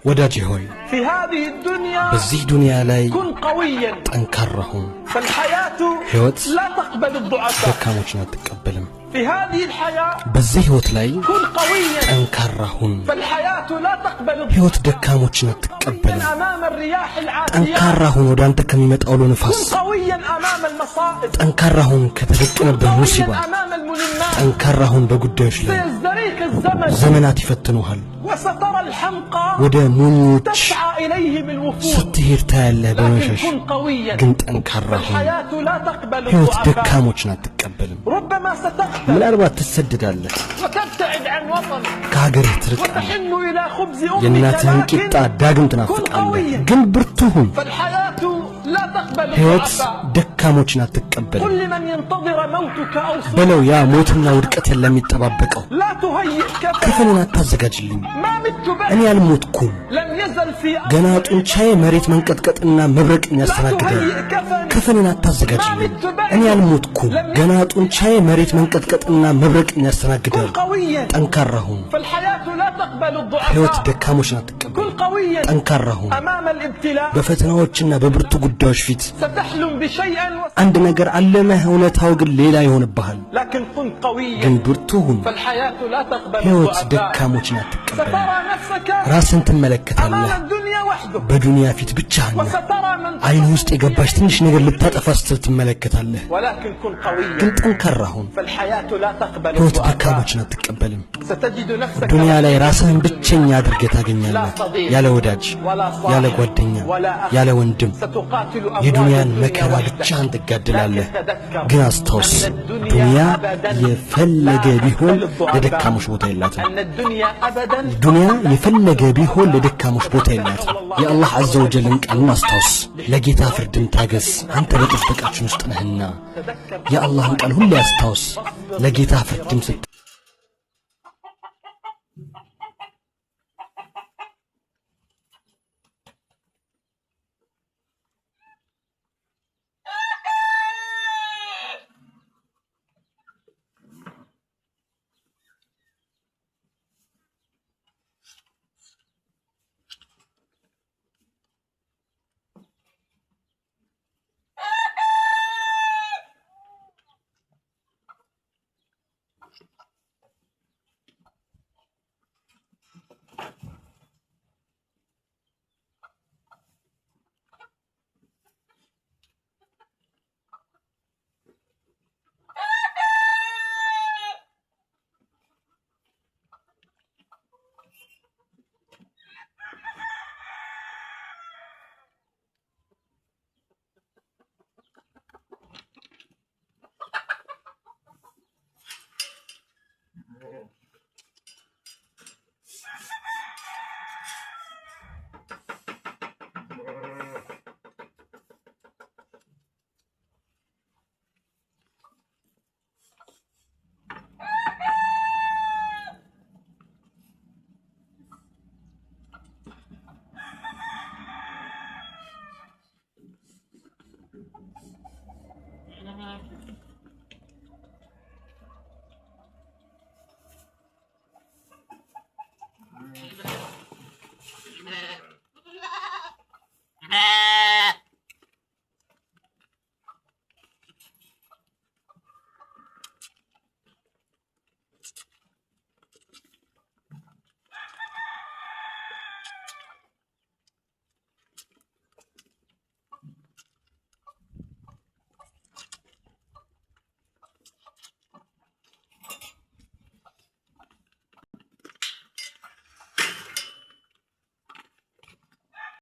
ወዳጄ ሆይ በዚህ ዱንያ ላይ ጠንካራ ሁን። ሕይወት ደካሞችን አትቀበልም። በዚህ ሕይወት ላይ ጠንካራ ሁን። ሕይወት ደካሞችን አትቀበልም። ጠንካራ ሁን ወደ አንተ ከሚመጣው አውሎ ነፋስ። ጠንካራ ሁን ከተደቀነብህ ሙሲባ። ጠንካራ ሁን በጉዳዮች ላይ ዘመናት ይፈትኑሃል። ወደ ሞኞች ስትሄድ ታያለህ በመሸሽ። ግን ጠንካራ ሁን። ሕይወት ደካሞችን አትቀበልም። ምናልባት ትሰደዳለህ፣ ከሀገርህ ትርቃለህ፣ የእናትህን ቂጣ ዳግም ትናፍቃለህ። ግን ብርቱ ሁን። ሕይወት ደካሞችን አትቀበልም በለው። ያ ሞትና ውድቀት ለሚጠባበቀው ከፈንን አታዘጋጅልኝ። እኔ አልሞትኩም፣ ገና ጡንቻዬ መሬት መንቀጥቀጥና መብረቅን ያስተናግዳል። ከፈንን አታዘጋጅልኝ። እኔ አልሞትኩም፣ ገና ጡንቻዬ መሬት መንቀጥቀጥና መብረቅን ያስተናግዳል። ጠንካራ ሁን። ሕይወት ደካሞችን አትቀበልም። ጠንካራ ሁን። በፈተናዎችና በብርቱ ጉዳዮች ፊት አንድ ነገር አለመህ፣ እውነታው ግን ሌላ ይሆንብሃል። ግን ብርቱ ሁን። ሕይወት ደካሞችን አትቀበልም። ራስን ትመለከታለህ። በዱንያ ፊት ብቻህን ነህ። አይን ውስጥ የገባች ትንሽ ነገር ልታጠፋ ስትል ትመለከታለህ። ግን ጠንካራ ሁን። ሕይወት ደካሞችን አትቀበልም። ዱንያ ላይ ራስህን ብቸኛ አድርገህ ታገኛለህ። ያለ ወዳጅ፣ ያለ ጓደኛ፣ ያለ ወንድም የዱንያን መከራ ብቻህን ትጋደላለህ። ግን አስታውስ፣ ዱንያ የፈለገ ቢሆን ለደካሞች ቦታ የላትም። ዱንያ የፈለገ ቢሆን ለደካሞች ቦታ የላትም። የአላህ ዐዘ ወጀልን ቃልን አስታውስ። ለጌታ ፍርድም ታገስ፣ አንተ በጥበቃችን ውስጥ ነህና። የአላህን ቃል ሁሌ አስታውስ። ለጌታ ፍርድም